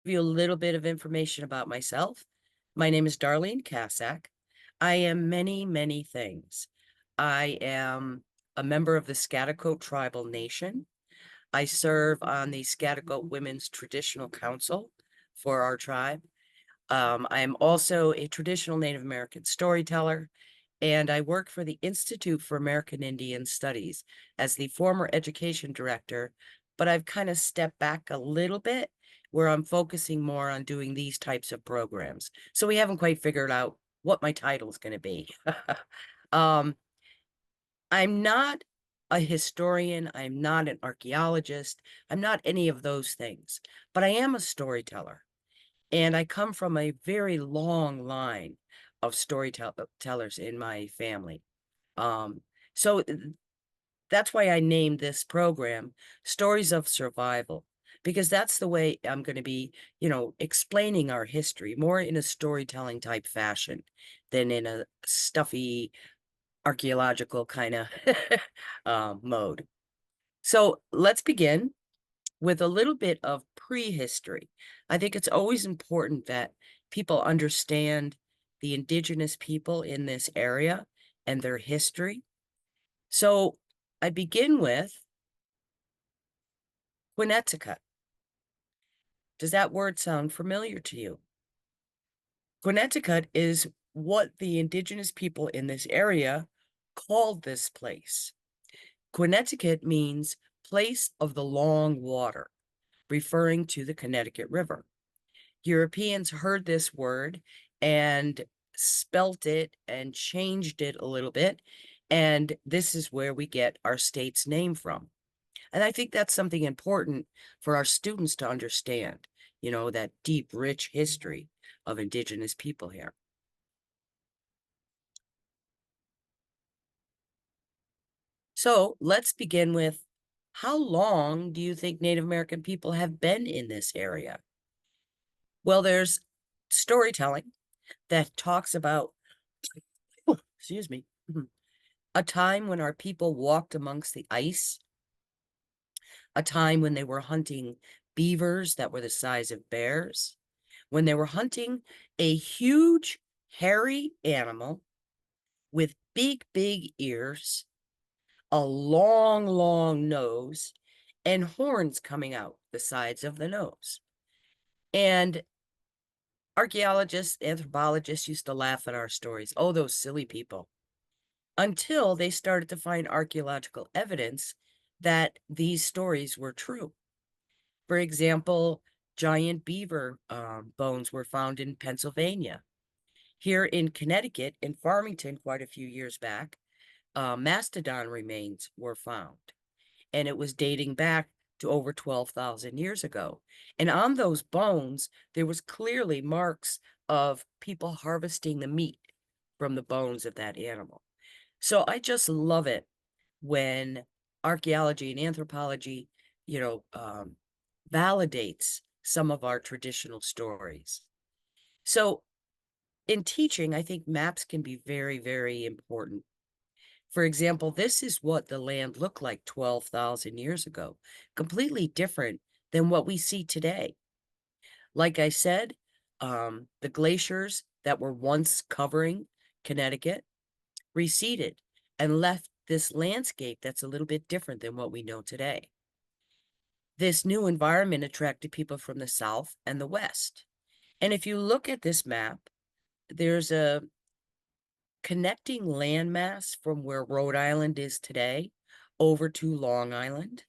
you a little bit of information about myself. My name is Darlene Kascak. I am many, many things. I am a member of the Schaghticoke Tribal Nation. I serve on the Schaghticoke Women's Traditional Council for our tribe. I am also a traditional Native American storyteller, and I work for the Institute for American Indian Studies as the former education director, but I've kind of stepped back a little bit where I'm focusing more on doing these types of programs. So we haven't quite figured out what my title is going to be. um, I'm not a historian. I'm not an archaeologist. I'm not any of those things, but I am a storyteller. And I come from a very long line of storytellers in my family. Um, so that's why I named this program Stories of Survival, because that's the way I'm going to be, explaining our history more in a storytelling type fashion than in a stuffy archaeological kind of mode. So let's begin with a little bit of prehistory. I think it's always important that people understand the indigenous people in this area and their history. So I begin with Schaghticoke. Does that word sound familiar to you? Schaghticoke is what the indigenous people in this area called this place. Schaghticoke means place of the long water, referring to the Connecticut River. Europeans heard this word and spelt it and changed it a little bit. And this is where we get our state's name from. And I think that's something important for our students to understand, that deep, rich history of indigenous people here. So let's begin with, how long do you think Native American people have been in this area? Well, there's storytelling that talks about, excuse me, a time when our people walked amongst the ice, a time when they were hunting beavers that were the size of bears, when they were hunting a huge, hairy animal with big, big ears, a long, long nose, and horns coming out the sides of the nose. And archaeologists, anthropologists used to laugh at our stories. Oh, those silly people. Until they started to find archaeological evidence that these stories were true. For example, giant beaver bones were found in Pennsylvania. Here in Connecticut, in Farmington, quite a few years back, mastodon remains were found, and it was dating back to over 12,000 years ago. And on those bones, there was clearly marks of people harvesting the meat from the bones of that animal. So I just love it when archaeology and anthropology, validates some of our traditional stories. So in teaching, I think maps can be very, very important. For example, this is what the land looked like 12,000 years ago, completely different than what we see today. Like I said, the glaciers that were once covering Connecticut receded and left this landscape that's a little bit different than what we know today. This new environment attracted people from the South and the West. And if you look at this map, there's a connecting landmass from where Rhode Island is today over to Long Island.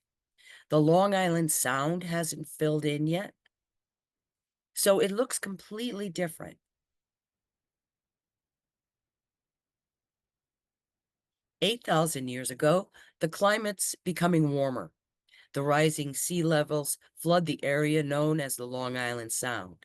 The Long Island Sound hasn't filled in yet. So it looks completely different. 8,000 years ago, the climate's becoming warmer. The rising sea levels flood the area known as the Long Island Sound.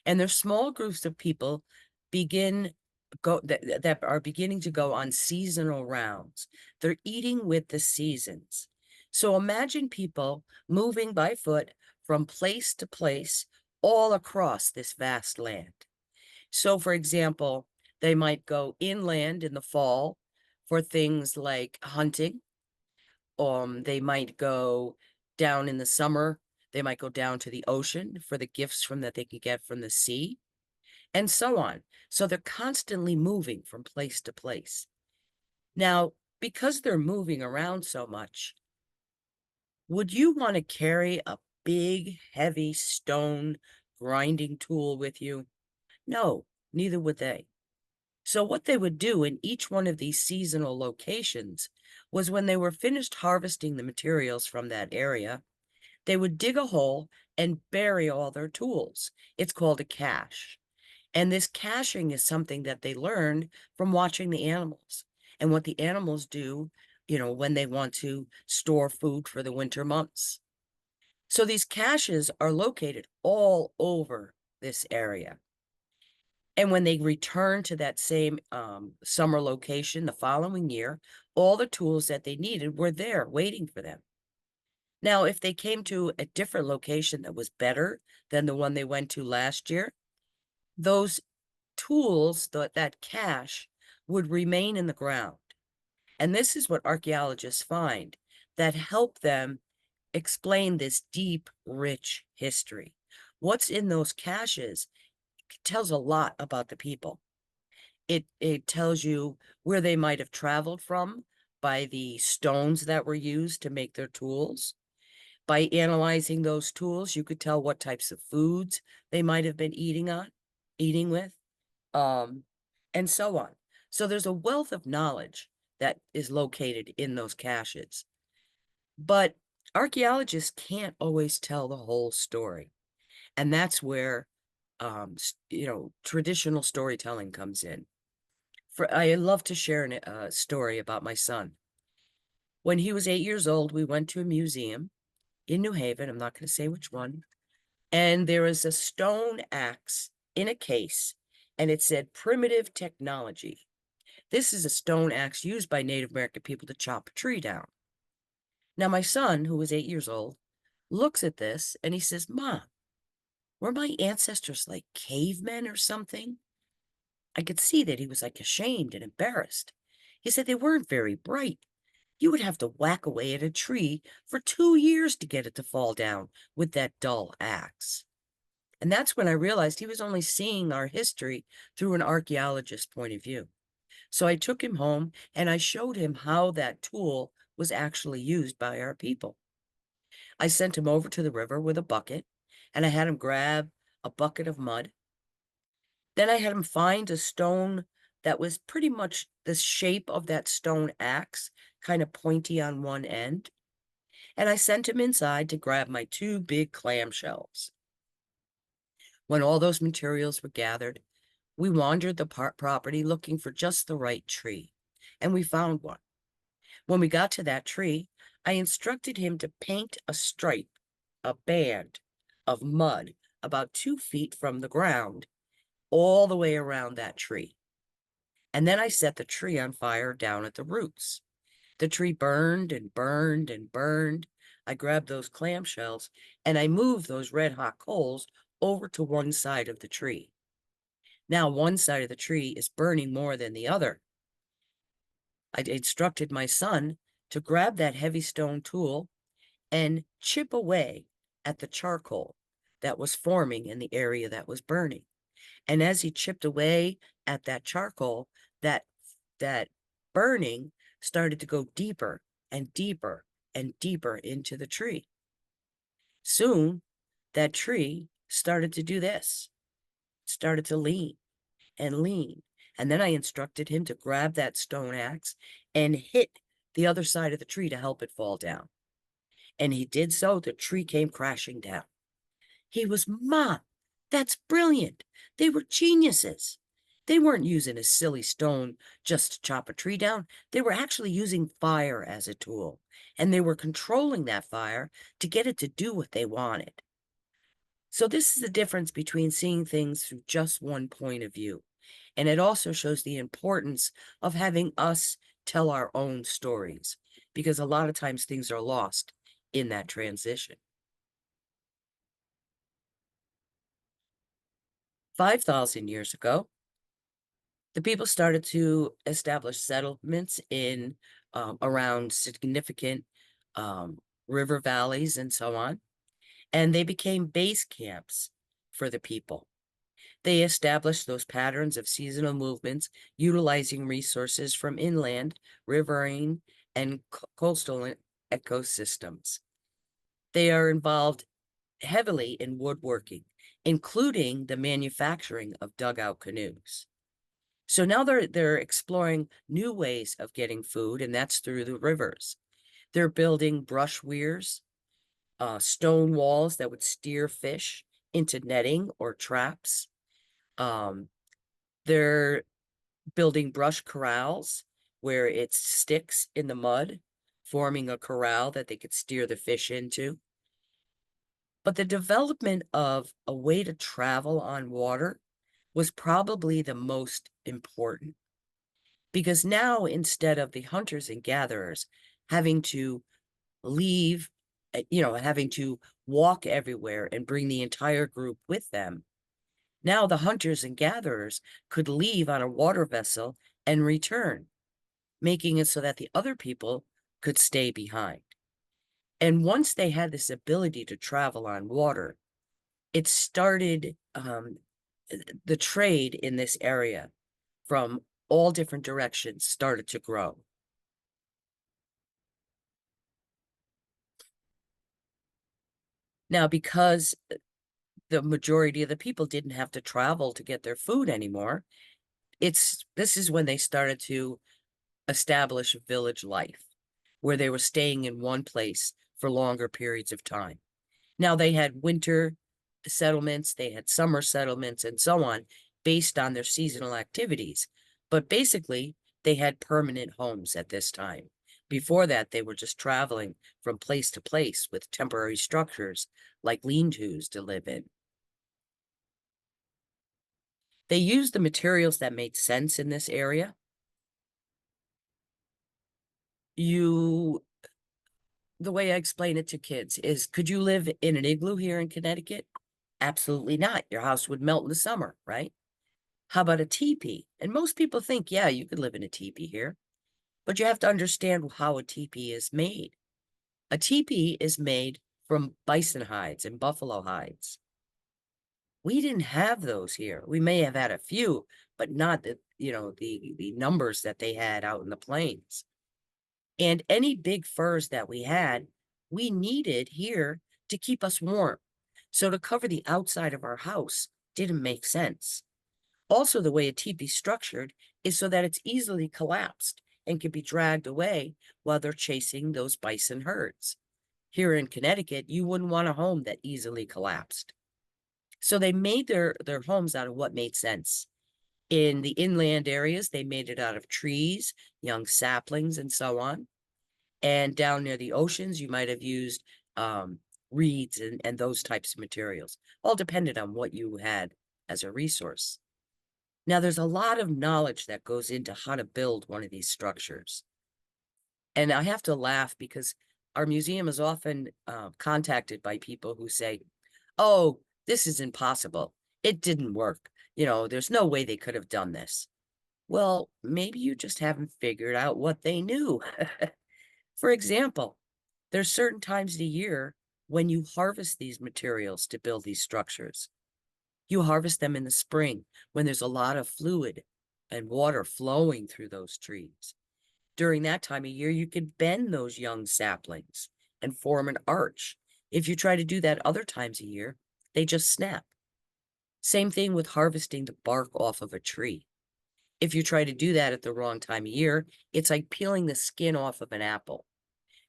And there's small groups of people that are beginning to go on seasonal rounds. They're eating with the seasons. So imagine people moving by foot from place to place all across this vast land. So for example, they might go inland in the fall for things like hunting. They might go down in the summer They might go down to the ocean for the gifts from that they could get from the sea, and so on. So they're constantly moving from place to place. Now, because they're moving around so much, would you want to carry a big, heavy stone grinding tool with you? No, neither would they. So, what they would do in each one of these seasonal locations was when they were finished harvesting the materials from that area, they would dig a hole and bury all their tools. It's called a cache. And this caching is something that they learned from watching the animals and what the animals do, when they want to store food for the winter months. So these caches are located all over this area. And when they return to that same summer location the following year, all the tools that they needed were there waiting for them. Now, if they came to a different location that was better than the one they went to last year, those tools, that cache, would remain in the ground. And this is what archaeologists find that help them explain this deep, rich history. What's in those caches tells a lot about the people. It tells you where they might have traveled from by the stones that were used to make their tools. By analyzing those tools, you could tell what types of foods they might have been eating with, um, and so on. So there's a wealth of knowledge that is located in those caches. But archaeologists can't always tell the whole story. And that's where, traditional storytelling comes in. I love to share a story about my son. When he was 8 years old, we went to a museum in New Haven. I'm not going to say which one. And there was a stone axe in a case, and it said primitive technology. This is a stone axe used by Native American people to chop a tree down. Now, my son, who was 8 years old, looks at this and he says, Mom, were my ancestors like cavemen or something? I could see that he was like ashamed and embarrassed. He said they weren't very bright. You would have to whack away at a tree for 2 years to get it to fall down with that dull axe. And that's when I realized he was only seeing our history through an archaeologist's point of view. So I took him home and I showed him how that tool was actually used by our people. I sent him over to the river with a bucket, and I had him grab a bucket of mud. Then I had him find a stone that was pretty much the shape of that stone axe, kind of pointy on one end. And I sent him inside to grab my 2 big clamshells. When all those materials were gathered, we wandered the property looking for just the right tree, and we found one. When we got to that tree, I instructed him to paint a stripe, a band of mud about 2 feet from the ground, all the way around that tree. And then I set the tree on fire down at the roots. The tree burned and burned and burned. I grabbed those clamshells and I moved those red hot coals over to one side of the tree. Now one side of the tree is burning more than the other. I instructed my son to grab that heavy stone tool and chip away at the charcoal that was forming in the area that was burning. And as he chipped away at that charcoal, that burning started to go deeper and deeper and deeper into the tree. Soon, that tree started to do this, started to lean and lean. And then I instructed him to grab that stone axe and hit the other side of the tree to help it fall down. And he did so. The tree came crashing down. He was, Mom, that's brilliant. They were geniuses. They weren't using a silly stone just to chop a tree down. They were actually using fire as a tool, and they were controlling that fire to get it to do what they wanted. So this is the difference between seeing things through just one point of view. And it also shows the importance of having us tell our own stories, because a lot of times things are lost in that transition. 5,000 years ago, the people started to establish settlements in around significant river valleys and so on. and they became base camps for the people. They established those patterns of seasonal movements, utilizing resources from inland, riverine, and coastal ecosystems. They are involved heavily in woodworking, including the manufacturing of dugout canoes. So now they're exploring new ways of getting food, and that's through the rivers. They're building brush weirs, stone walls that would steer fish into netting or traps. Um, they're building brush corrals where it sticks in the mud, forming a corral that they could steer the fish into. But the development of a way to travel on water was probably the most important, because now instead of the hunters and gatherers having to leave, having to walk everywhere and bring the entire group with them, now the hunters and gatherers could leave on a water vessel and return, making it so that the other people could stay behind. And once they had this ability to travel on water, it started the trade in this area from all different directions started to grow. Now, because the majority of the people didn't have to travel to get their food anymore, this is when they started to establish village life, where they were staying in one place for longer periods of time. Now, they had winter settlements, they had summer settlements, and so on, based on their seasonal activities. But basically, they had permanent homes at this time. Before that, they were just traveling from place to place with temporary structures like lean-tos to live in. They used the materials that made sense in this area. The way I explain it to kids is, could you live in an igloo here in Connecticut? Absolutely not. Your house would melt in the summer, right? How about a teepee? And most people think, yeah, you could live in a teepee here, but you have to understand how a teepee is made. A teepee is made from bison hides and buffalo hides. We didn't have those here. We may have had a few, but not the numbers that they had out in the plains. And any big furs that we had, we needed here to keep us warm. So to cover the outside of our house didn't make sense. Also, the way a teepee is structured is so that it's easily collapsed and can be dragged away while they're chasing those bison herds. Here in Connecticut, you wouldn't want a home that easily collapsed. So they made their homes out of what made sense. In the inland areas, they made it out of trees, young saplings, and so on. And down near the oceans, you might have used reeds and those types of materials, all depended on what you had as a resource. Now, there's a lot of knowledge that goes into how to build one of these structures. And I have to laugh because our museum is often contacted by people who say, oh, this is impossible. It didn't work. There's no way they could have done this. Well, maybe you just haven't figured out what they knew. For example, there's certain times of the year when you harvest these materials to build these structures. You harvest them in the spring when there's a lot of fluid and water flowing through those trees. During that time of year, you can bend those young saplings and form an arch. If you try to do that other times of year, they just snap. Same thing with harvesting the bark off of a tree. If you try to do that at the wrong time of year, it's like peeling the skin off of an apple.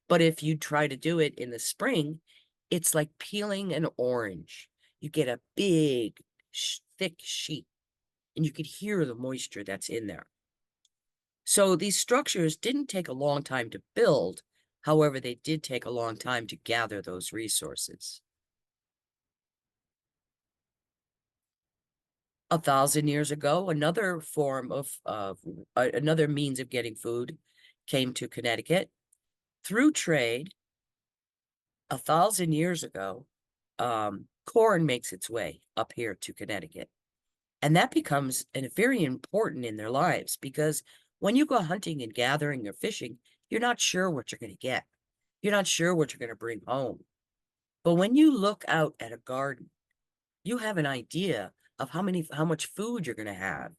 But if you try to do it in the spring, it's like peeling an orange. You get a big, thick sheet, and you could hear the moisture that's in there. So these structures didn't take a long time to build. However, they did take a long time to gather those resources. 1,000 years ago, another form of another means of getting food came to Connecticut through trade. 1,000 years ago, corn makes its way up here to Connecticut. And that becomes very important in their lives, because when you go hunting and gathering or fishing, you're not sure what you're going to get. You're not sure what you're going to bring home. But when you look out at a garden, you have an idea of how much food you're going to have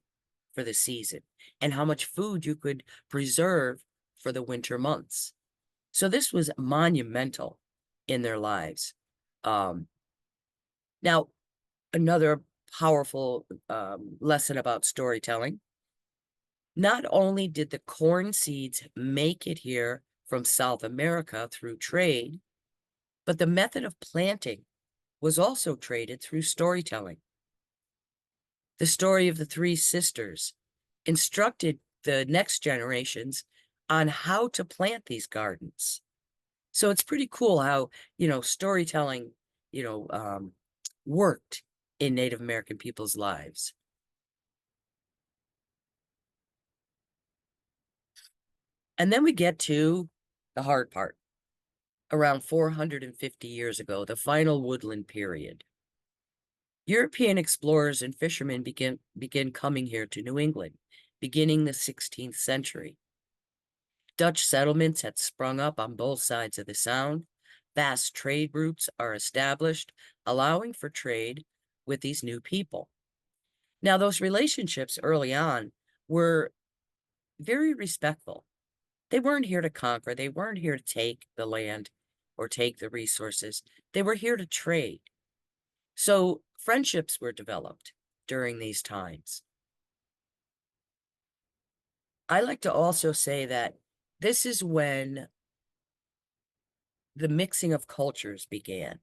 for the season and how much food you could preserve for the winter months. So this was monumental in their lives. Um, Now, another powerful lesson about storytelling. Not only did the corn seeds make it here from South America through trade, but the method of planting was also traded through storytelling. The story of the three sisters instructed the next generations on how to plant these gardens. So it's pretty cool how, storytelling, you know, um, worked in Native American people's lives. And then we get to the hard part. Around 450 years ago, the final woodland period. European explorers and fishermen begin coming here to New England, beginning the 16th century. Dutch settlements had sprung up on both sides of the Sound. Vast trade routes are established, allowing for trade with these new people. Now, those relationships early on were very respectful. They weren't here to conquer, they weren't here to take the land or take the resources. They were here to trade. So friendships were developed during these times. I like to also say that this is when the mixing of cultures began.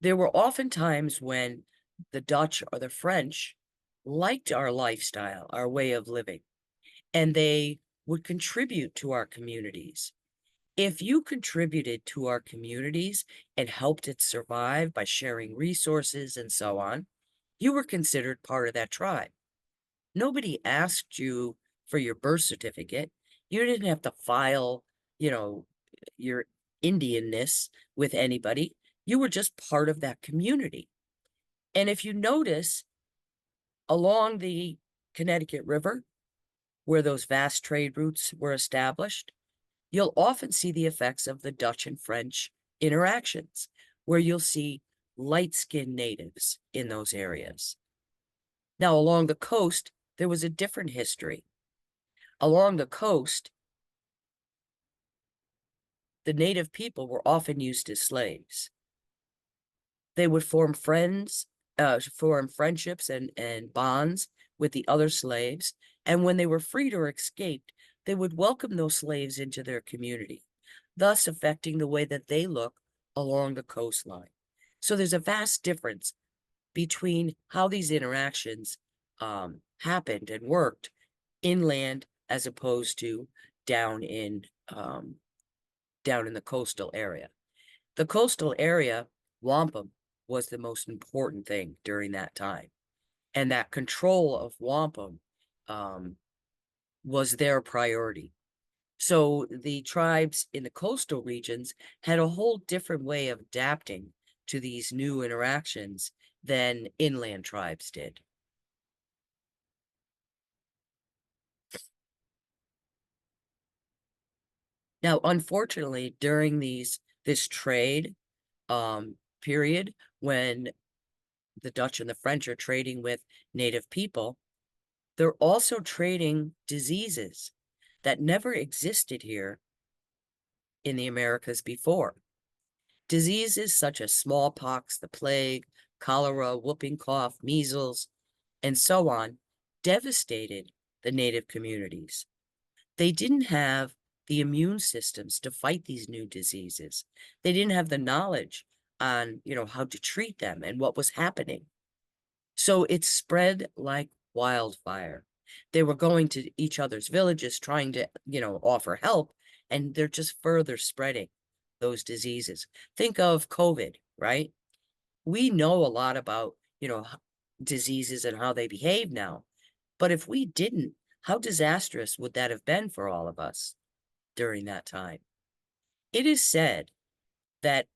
There were often times when the Dutch or the French liked our lifestyle, our way of living, and they would contribute to our communities. If you contributed to our communities and helped it survive by sharing resources and so on, you were considered part of that tribe. Nobody asked you for your birth certificate. You didn't have to file, you know, your Indianness with anybody. You were just part of that community. And if you notice along the Connecticut River, where those vast trade routes were established, you'll often see the effects of the Dutch and French interactions, where you'll see light-skinned natives in those areas. Now, along the coast, there was a different history. Along the coast, the native people were often used as slaves. They would form friendships and bonds with the other slaves. And when they were freed or escaped, they would welcome those slaves into their community, thus affecting the way that they look along the coastline. So there's a vast difference between how these interactions happened and worked inland as opposed to down in down in the coastal area. The coastal area, wampum, was the most important thing during that time. And that control of wampum um, was their priority. So the tribes in the coastal regions had a whole different way of adapting to these new interactions than inland tribes did. Now, unfortunately, during this trade period, when the Dutch and the French are trading with native people, they're also trading diseases that never existed here in the Americas before. Diseases such as smallpox, the plague, cholera, whooping cough, measles, and so on devastated the native communities. They didn't have the immune systems to fight these new diseases. They didn't have the knowledge on, how to treat them and what was happening. So it spread like wildfire. They were going to each other's villages trying to, offer help, and they're just further spreading those diseases. Think of COVID, right? We know a lot about, diseases and how they behave now. But if we didn't, how disastrous would that have been for all of us during that time? It is said that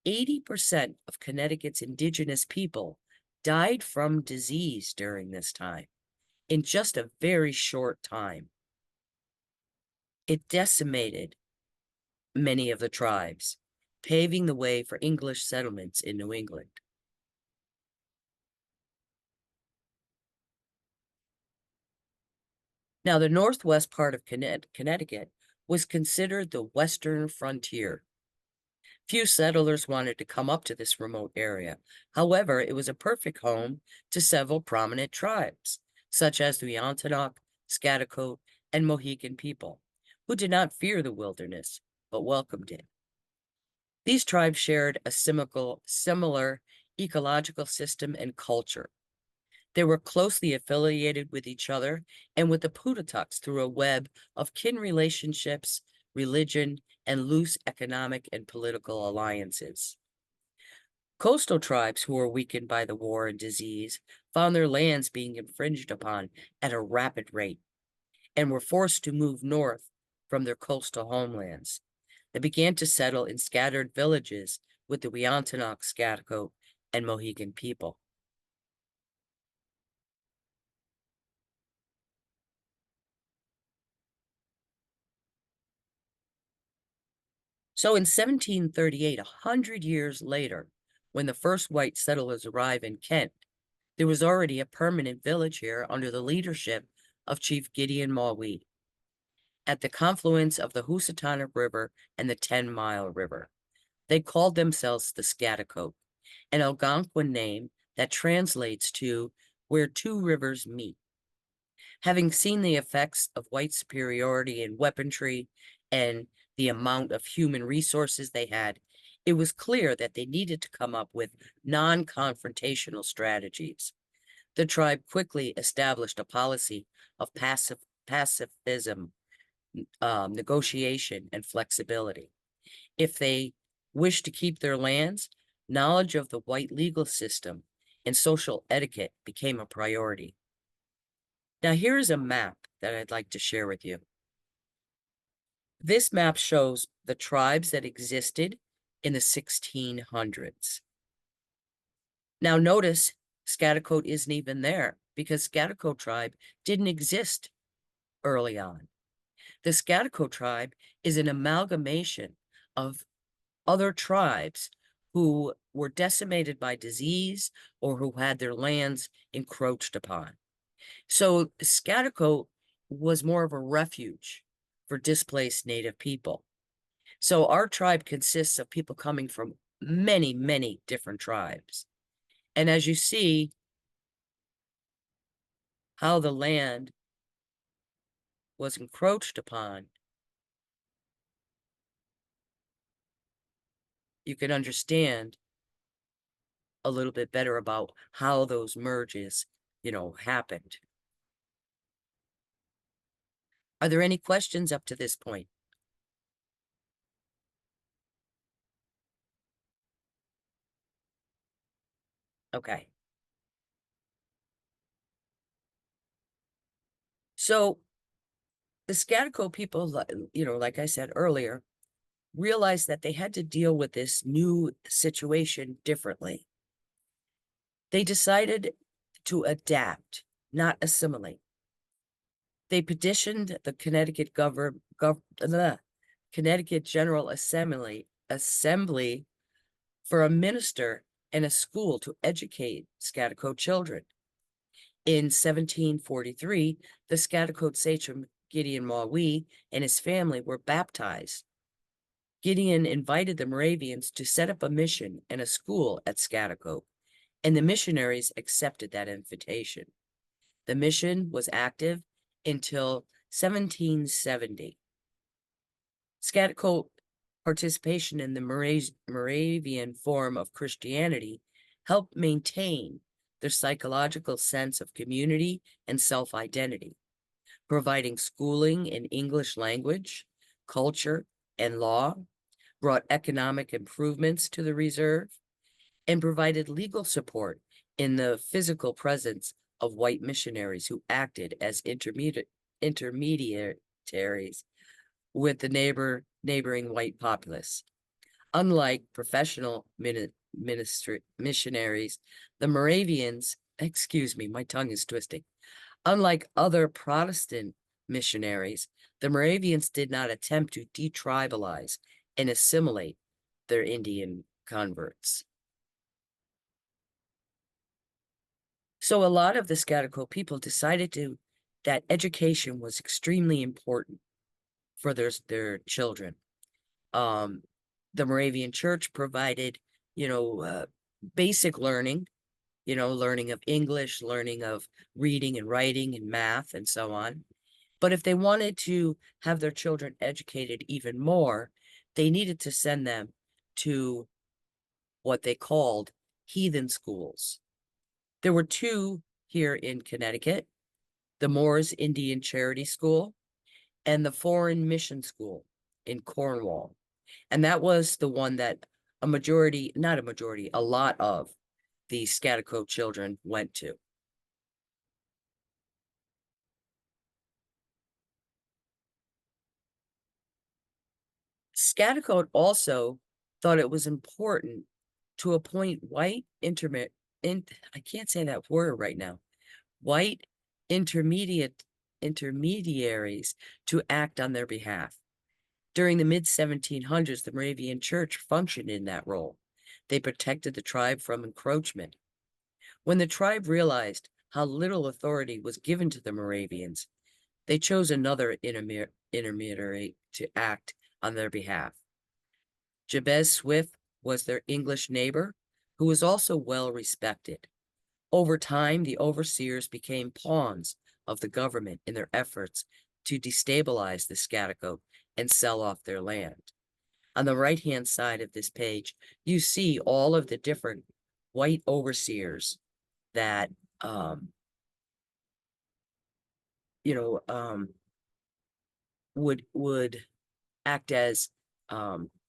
80% of Connecticut's indigenous people died from disease during this time in just a very short time. It decimated many of the tribes. paving the way for English settlements in New England. Now, the northwest part of Connecticut was considered the western frontier. Few settlers wanted to come up to this remote area. However, it was a perfect home to several prominent tribes, such as the Wiantanok, Schaghticoke, and Mohican people, who did not fear the wilderness, but welcomed it. These tribes shared a similar ecological system and culture. They were closely affiliated with each other and with the Putatucks through a web of kin relationships, religion, and loose economic and political alliances. Coastal tribes who were weakened by the war and disease found their lands being infringed upon at a rapid rate and were forced to move north from their coastal homelands. They began to settle in scattered villages with the Wiantanok, Schaghticoke, and Mohican people. So in 1738, 100 years later, when the first white settlers arrived in Kent, there was already a permanent village here under the leadership of Chief Gideon Mawee at the confluence of the Housatonic River and the 10-Mile River. They called themselves the Schaghticoke, an Algonquin name that translates to where two rivers meet. Having seen the effects of white superiority in weaponry and the amount of human resources they had, it was clear that they needed to come up with non-confrontational strategies. The tribe quickly established a policy of pacifism, negotiation, and flexibility. If they wished to keep their lands, knowledge of the white legal system and social etiquette became a priority. Now, here is a map that I'd like to share with you. This map shows the tribes that existed in the 1600s. Now, notice Schaghticoke isn't even there because Schaghticoke tribe didn't exist early on. The Schaghticoke tribe is an amalgamation of other tribes who were decimated by disease or who had their lands encroached upon. So Schaghticoke was more of a refuge for displaced Native people. So our tribe consists of people coming from many, many different tribes. And as you see how the land was encroached upon, you can understand a little bit better about how those merges, happened. Are there any questions up to this point? Okay. So the Schaghticoke people, like I said earlier, realized that they had to deal with this new situation differently. They decided to adapt, not assimilate. They petitioned the Connecticut General Assembly for a minister and a school to educate Schaghticoke children. In 1743, the Schaghticoke sachem Gideon Mawee and his family were baptized. Gideon invited the Moravians to set up a mission and a school at Schaghticoke, and the missionaries accepted that invitation. The mission was active until 1770. Schaghticoke participation in the Moravian form of Christianity helped maintain their psychological sense of community and self-identity, providing schooling in English language, culture, and law, brought economic improvements to the reserve, and provided legal support in the physical presence of white missionaries who acted as intermediaries with the neighboring white populace. Unlike professional missionaries, the Moravians, excuse me, my tongue is twisting. Unlike other Protestant missionaries, the Moravians did not attempt to detribalize and assimilate their Indian converts. So a lot of the Schaghticoke people decided that education was extremely important for their children. Um, the Moravian Church provided, basic learning, learning of English, learning of reading and writing and math and so on. But if they wanted to have their children educated even more, they needed to send them to what they called heathen schools. There were two here in Connecticut, the Moores Indian Charity School and the Foreign Mission School in Cornwall. And that was the one that a lot of the Schaghticoke children went to. Schaghticoke also thought it was important to appoint I can't say that word right now, white intermediaries to act on their behalf. During the mid-1700s, the Moravian Church functioned in that role. They protected the tribe from encroachment. When the tribe realized how little authority was given to the Moravians, they chose another intermediary to act on their behalf. Jabez Swift was their English neighbor, who was also well respected. Over time, the overseers became pawns of the government in their efforts to destabilize the Schaghticoke and sell off their land. On the right-hand side of this page, you see all of the different white overseers that, would act as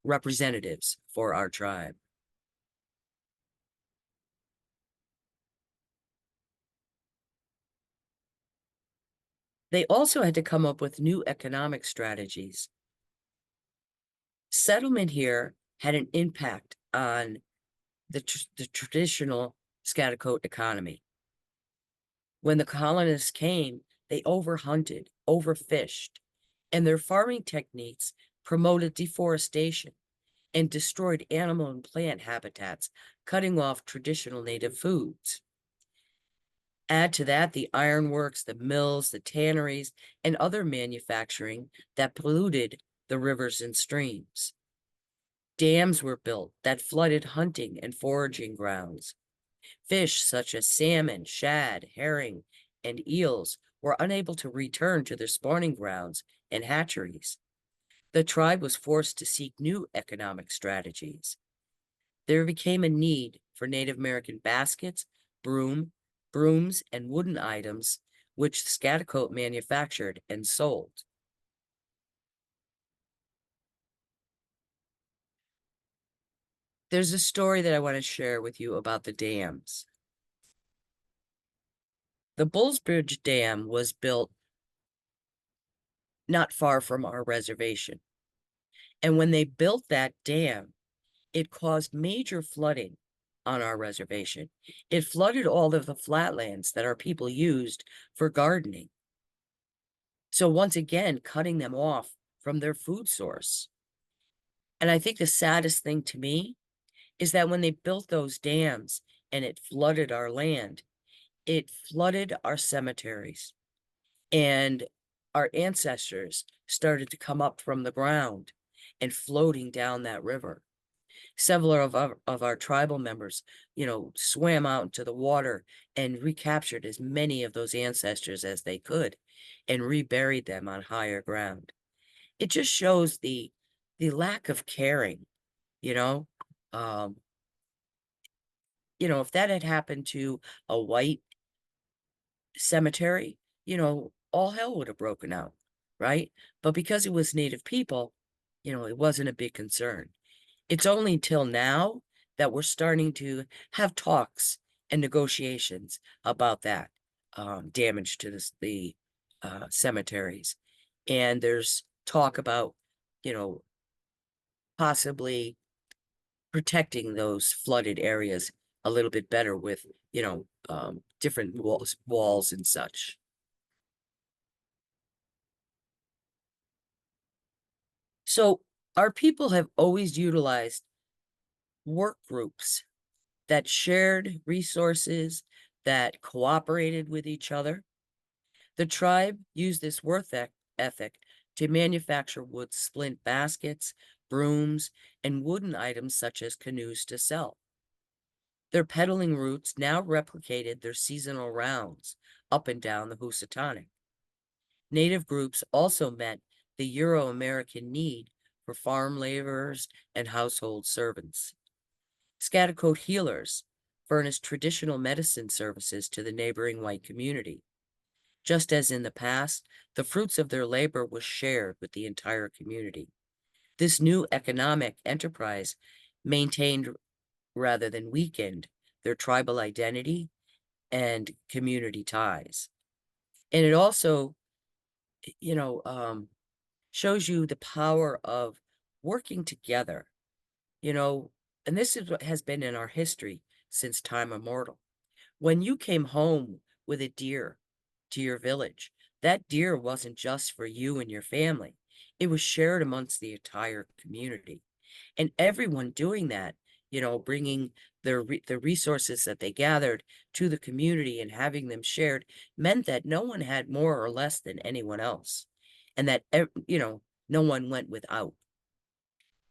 representatives for our tribe. They also had to come up with new economic strategies. Settlement here had an impact on the traditional Schaghticoke economy. When the colonists came, they overhunted, overfished, and their farming techniques promoted deforestation and destroyed animal and plant habitats, cutting off traditional native foods. Add to that the ironworks, the mills, the tanneries, and other manufacturing that polluted the rivers and streams. Dams were built that flooded hunting and foraging grounds. Fish such as salmon, shad, herring, and eels were unable to return to their spawning grounds and hatcheries. The tribe was forced to seek new economic strategies. There became a need for Native American baskets, brooms, and wooden items, which Schaghticoke manufactured and sold. There's a story that I want to share with you about the dams. The Bullsbridge Dam was built not far from our reservation. And when they built that dam, it caused major flooding on our reservation. It flooded all of the flatlands that our people used for gardening. So once again, cutting them off from their food source. And I think the saddest thing to me is that when they built those dams and it flooded our land, it flooded our cemeteries. And our ancestors started to come up from the ground and floating down that river. Several of our tribal members, swam out into the water and recaptured as many of those ancestors as they could and reburied them on higher ground. It just shows the lack of caring, you know. Um, if that had happened to a white cemetery, all hell would have broken out, right? But because it was Native people, it wasn't a big concern. It's only till now that we're starting to have talks and negotiations about that damage to the cemeteries. And there's talk about, possibly protecting those flooded areas a little bit better with, different walls and such. So our people have always utilized work groups that shared resources, that cooperated with each other. The tribe used this ethic to manufacture wood splint baskets, brooms, and wooden items such as canoes to sell. Their peddling routes now replicated their seasonal rounds up and down the Housatonic. Native groups also met the Euro-American need for farm laborers and household servants. Schaghticoke healers furnished traditional medicine services to the neighboring white community. Just as in the past, the fruits of their labor was shared with the entire community. This new economic enterprise maintained rather than weakened their tribal identity and community ties. And it also, you know, shows you the power of working together, you know, and this is what has been in our history since time immortal. When you came home with a deer to your village, that deer wasn't just for you and your family. It was shared amongst the entire community. And everyone doing that, bringing the resources that they gathered to the community and having them shared meant that no one had more or less than anyone else, and that no one went without.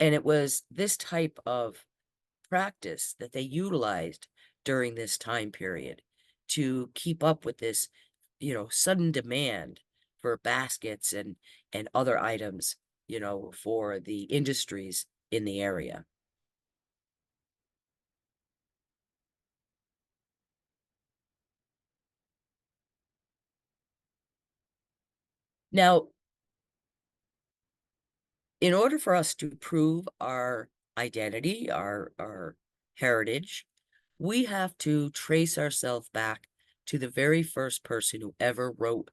And it was this type of practice that they utilized during this time period to keep up with this, sudden demand for baskets and other items, for the industries in the area. Now, in order for us to prove our identity, our heritage, we have to trace ourselves back to the very first person who ever wrote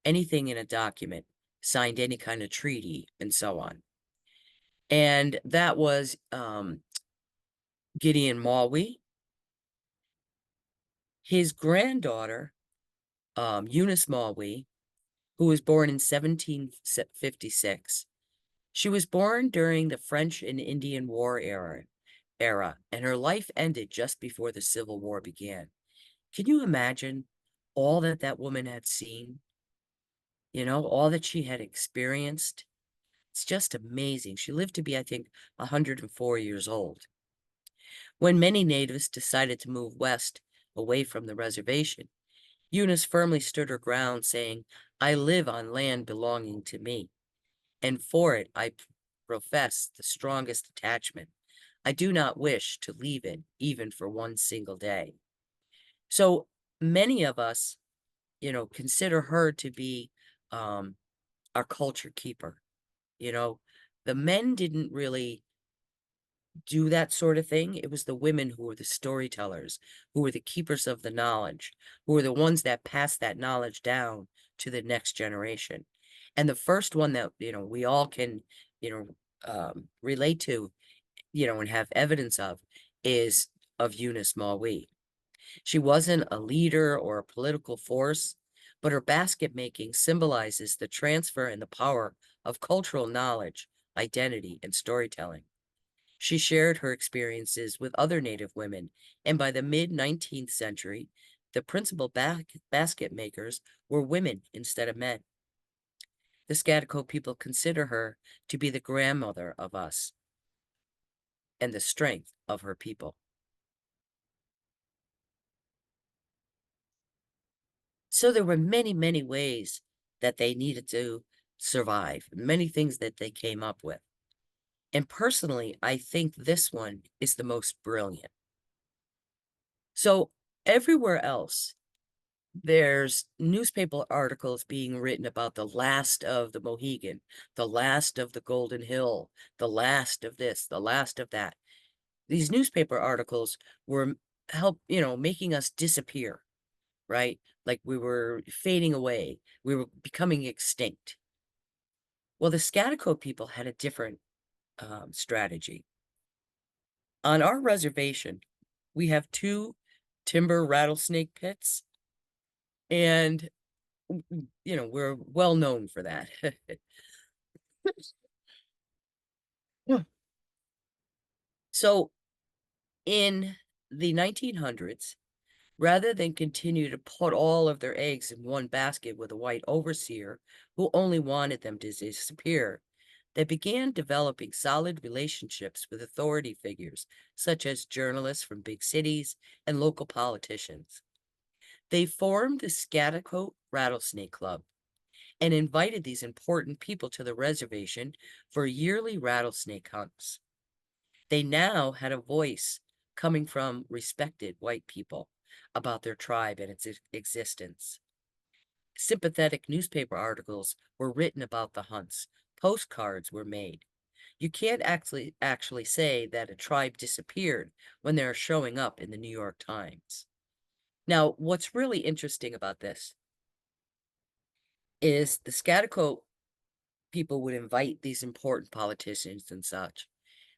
anything in a document, signed any kind of treaty, and so on. And that was Gideon Mawwy. His granddaughter, Eunice Mawwy, who was born in 1756. She was born during the French and Indian War era, and her life ended just before the Civil War began. Can you imagine all that that woman had seen? All that she had experienced? It's just amazing. She lived to be, I think, 104 years old. When many natives decided to move west away from the reservation, Eunice firmly stood her ground, saying, "I live on land belonging to me, and for it I profess the strongest attachment. I do not wish to leave it even for one single day." So many of us, consider her to be our culture keeper. You know, the men didn't really do that sort of thing. It was the women who were the storytellers, who were the keepers of the knowledge, who were the ones that passed that knowledge down to the next generation. And the first one that, we all can, relate to, and have evidence of is of Eunice Mawwy. She wasn't a leader or a political force, but her basket making symbolizes the transfer and the power of cultural knowledge, identity, and storytelling. She shared her experiences with other Native women, and by the mid-19th century, the principal basket makers were women instead of men. The Schaghticoke people consider her to be the grandmother of us and the strength of her people. So there were many, many ways that they needed to survive, many things that they came up with. And personally, I think this one is the most brilliant. So everywhere else, there's newspaper articles being written about the last of the Mohegan, the last of the Golden Hill, the last of this, the last of that. These newspaper articles were making us disappear, right? Like we were fading away. We were becoming extinct. Well, the Schaghticoke people had a different strategy. On our reservation, we have two timber rattlesnake pits, and we're well known for that. So In the 1900s, rather than continue to put all of their eggs in one basket with a white overseer who only wanted them to disappear, they began developing solid relationships with authority figures, such as journalists from big cities and local politicians. They formed the Schaghticoke Rattlesnake Club and invited these important people to the reservation for yearly rattlesnake hunts. They now had a voice coming from respected white people about their tribe and its existence. Sympathetic newspaper articles were written about the hunts. Postcards were made. You can't actually say that a tribe disappeared when they're showing up in the New York Times. Now, what's really interesting about this is the Schaghticoke people would invite these important politicians and such.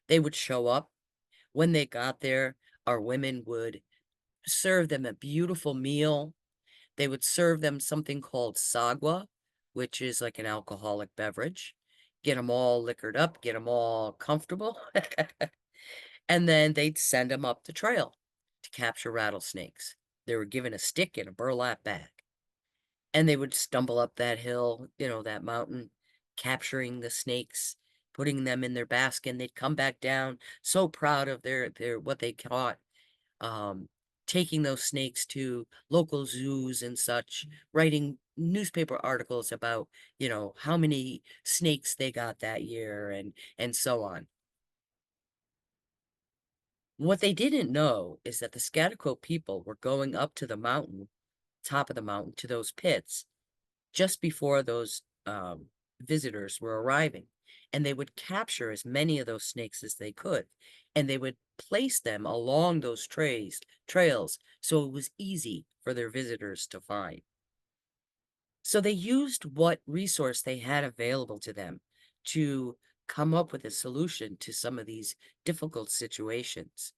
They would show up. When they got there, our women would serve them a beautiful meal. They would serve them something called sagwa, which is like an alcoholic beverage. Get them all liquored up, get them all comfortable. And then they'd send them up the trail to capture rattlesnakes. They were given a stick and a burlap bag. And they would stumble up that hill, that mountain, capturing the snakes, putting them in their basket, and they'd come back down so proud of their what they caught, um, taking those snakes to local zoos and such, writing newspaper articles about, how many snakes they got that year and so on. What they didn't know is that the Schaghticoke people were going up to the mountain, top of the mountain, to those pits just before those visitors were arriving. And they would capture as many of those snakes as they could. And they would place them along those trails so it was easy for their visitors to find. So they used what resource they had available to them to come up with a solution to some of these difficult situations.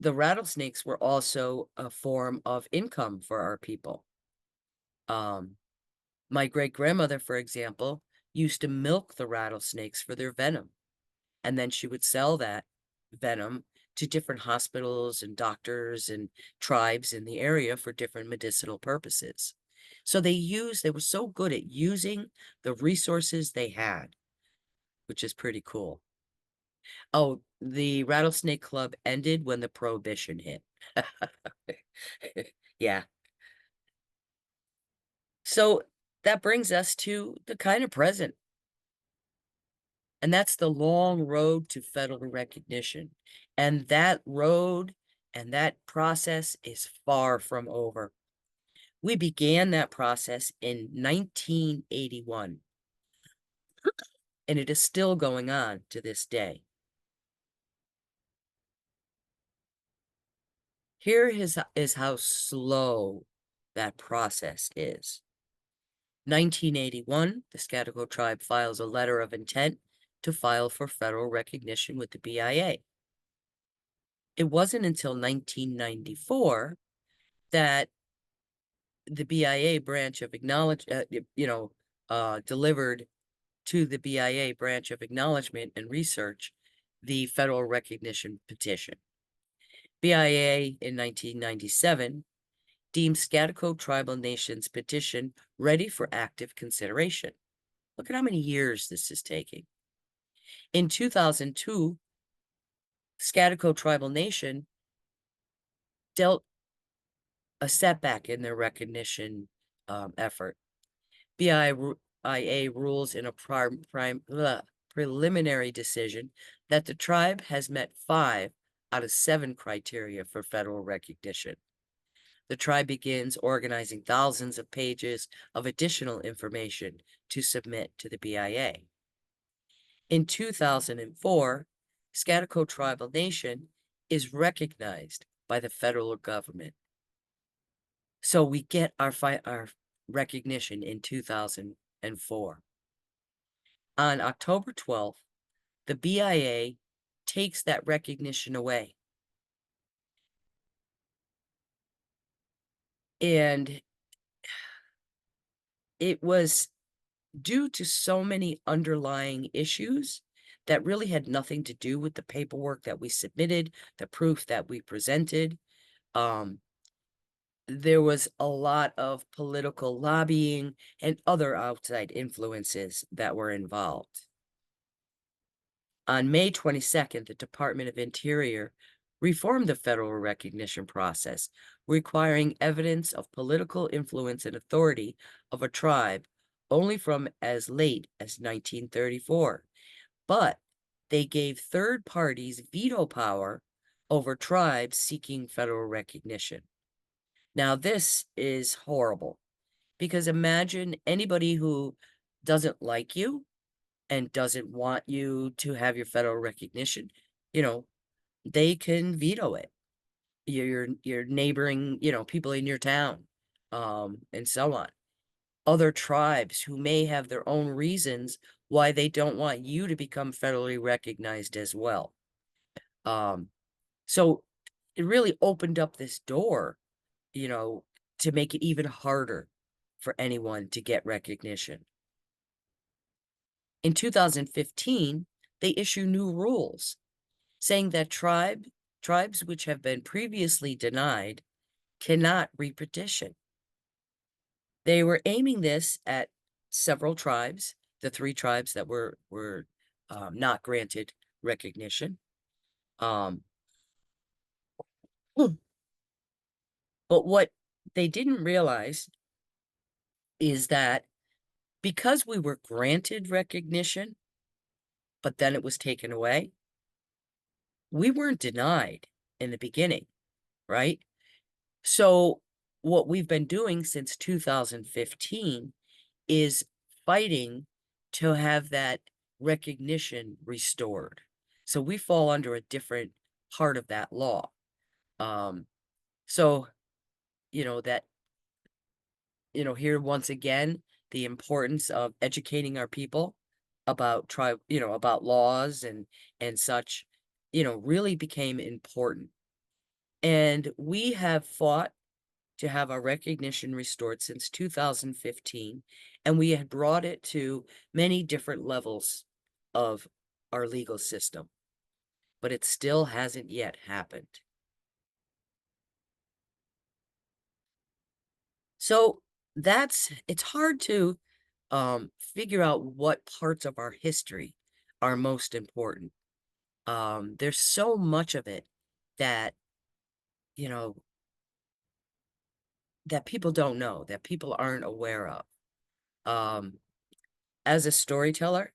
The rattlesnakes were also a form of income for our people. Um, My great-grandmother, for example, used to milk the rattlesnakes for their venom, and then she would sell that venom to different hospitals and doctors and tribes in the area for different medicinal purposes. So they were so good at using the resources they had, which is pretty cool. Oh, the Rattlesnake Club ended when the Prohibition hit. Yeah. So that brings us to the kind of present. And that's the long road to federal recognition. And that road and that process is far from over. We began that process in 1981, and it is still going on to this day. Here is how slow that process is. 1981, the Schaghticoke tribe files a letter of intent to file for federal recognition with the BIA. It wasn't until 1994 that the BIA branch of delivered to the BIA branch of acknowledgement and research the federal recognition petition. BIA in 1997 deemed Schaghticoke Tribal Nation's petition ready for active consideration. Look at how many years this is taking. In 2002, Schaghticoke Tribal Nation dealt a setback in their recognition effort. BIA rules in a preliminary decision that the tribe has met 5 out of 7 criteria for federal recognition. The tribe begins organizing thousands of pages of additional information to submit to the BIA. In 2004, Schaghticoke Tribal Nation is recognized by the federal government. So we get our recognition in 2004. On October 12th, the BIA takes that recognition away. And it was due to so many underlying issues that really had nothing to do with the paperwork that we submitted, the proof that we presented. Um, there was a lot of political lobbying and other outside influences that were involved. On May 22nd, the Department of Interior reformed the federal recognition process, requiring evidence of political influence and authority of a tribe only from as late as 1934. But they gave third parties veto power over tribes seeking federal recognition. Now, this is horrible because imagine anybody who doesn't like you and doesn't want you to have your federal recognition, you know, they can veto it. Your neighboring, people in your town, and so on. Other tribes who may have their own reasons why they don't want you to become federally recognized as well. So it really opened up this door, you know, to make it even harder for anyone to get recognition. In 2015, they issue new rules saying that tribes which have been previously denied cannot repetition. They were aiming this at several tribes, the three tribes that were not granted recognition. Um, but what they didn't realize is that because we were granted recognition, but then it was taken away, we weren't denied in the beginning, right? So what we've been doing since 2015 is fighting to have that recognition restored. So we fall under a different part of that law. Um, so, that, here once again, the importance of educating our people about about laws and such, really became important. And we have fought to have our recognition restored since 2015, and we had brought it to many different levels of our legal system, but it still hasn't yet happened. So it's hard to figure out what parts of our history are most important. There's so much of it that, you know, that people don't know, that people aren't aware of. Um, as a storyteller,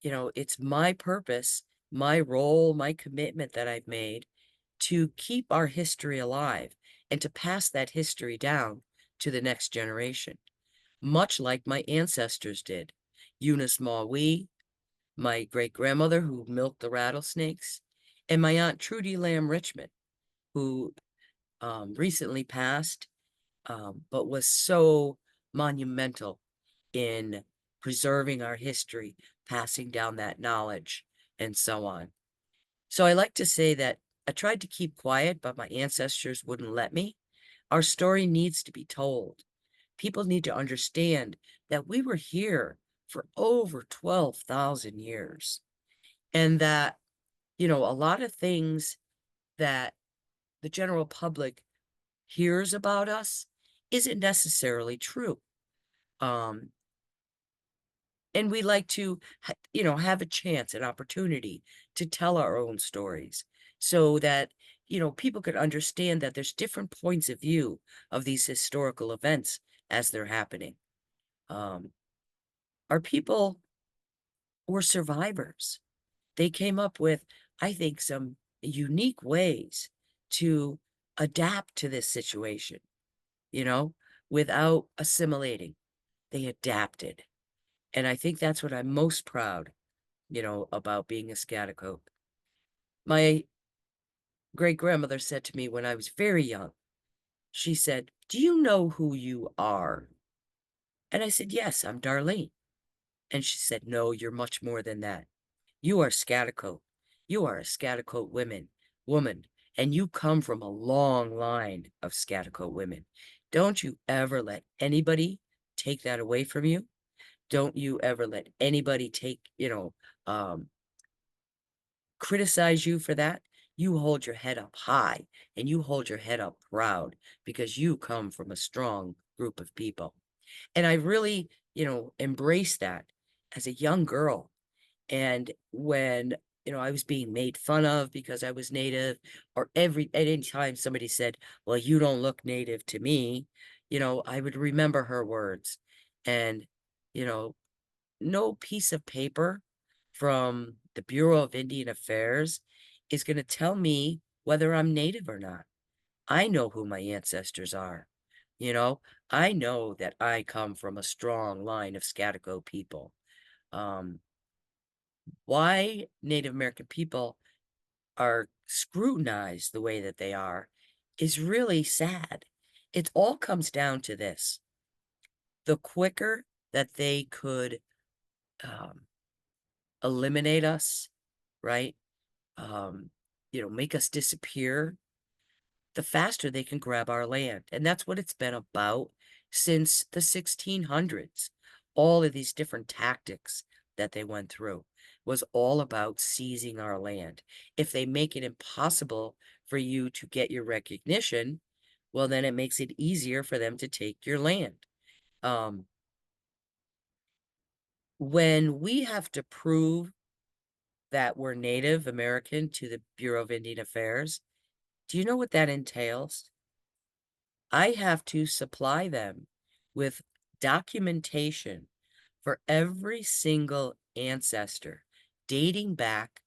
it's my purpose, my role, my commitment that I've made to keep our history alive and to pass that history down to the next generation, much like my ancestors did. Eunice Mawee, my great-grandmother who milked the rattlesnakes, and my Aunt Trudy Lamb Richmond, who recently passed, but was so monumental in preserving our history, passing down that knowledge, and so on. So I like to say that I tried to keep quiet, but my ancestors wouldn't let me. Our story needs to be told. People need to understand that we were here for over 12,000 years, and that, a lot of things that the general public hears about us isn't necessarily true. Um, And we like to, have a chance, an opportunity to tell our own stories so that, people could understand that there's different points of view of these historical events as they're happening. Um, our people were survivors. They came up with, I think, some unique ways to adapt to this situation, you know, without assimilating. They adapted. And I think that's what I'm most proud about being a Schaghticoke. My great-grandmother said to me when I was very young, she said, "Do you know who you are?" And I said, "Yes, I'm Darlene." And she said, "No, you're much more than that. You are Schaghticoke. You are a Schaghticoke woman, and you come from a long line of Schaghticoke women. Don't you ever let anybody take that away from you. Don't you ever let anybody take, um, criticize you for that, you hold your head up high and you hold your head up proud because you come from a strong group of people. And I really, embraced that as a young girl. And when, I was being made fun of because I was Native, or at any time somebody said, well, you don't look Native to me, I would remember her words. And, you know, no piece of paper from the Bureau of Indian Affairs is going to tell me whether I'm Native or not. I know who my ancestors are. You know, I know that I come from a strong line of Schaghticoke people. Um, why Native American people are scrutinized the way that they are is really sad. It all comes down to this. The quicker that they could um, eliminate us, right? Um, make us disappear, the faster they can grab our land. And that's what it's been about since the 1600s. All of these different tactics that they went through was all about seizing our land. If they make it impossible for you to get your recognition, well, then it makes it easier for them to take your land. Um, when we have to prove that we're Native American to the Bureau of Indian Affairs, do you know what that entails? I have to supply them with documentation for every single ancestor dating back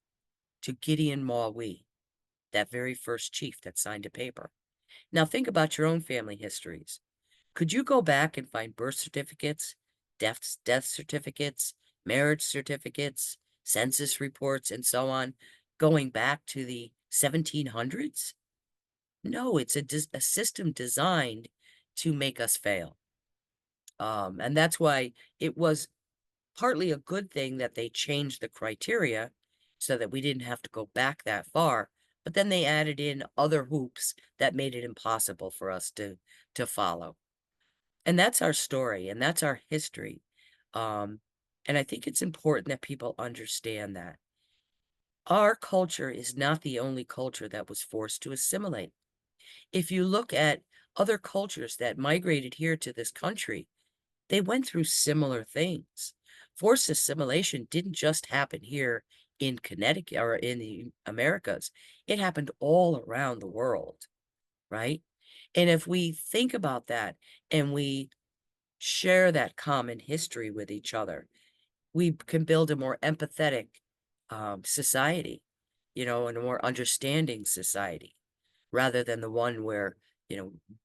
to Gideon Mawee, that very first chief that signed a paper. Now think about your own family histories. Could you go back and find birth certificates, death certificates, marriage certificates, census reports, and so on, going back to the 1700s? No, it's a system designed to make us fail. And that's why it was partly a good thing that they changed the criteria so that we didn't have to go back that far. But then they added in other hoops that made it impossible for us to follow. And that's our story, and that's our history. Um, and I think it's important that people understand that. Our culture is not the only culture that was forced to assimilate. If you look at other cultures that migrated here to this country, they went through similar things. Forced assimilation didn't just happen here in Connecticut or in the Americas. It happened all around the world, right? And if we think about that and we share that common history with each other, we can build a more empathetic society, and a more understanding society rather than the one where,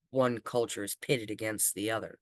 one culture is pitted against the other.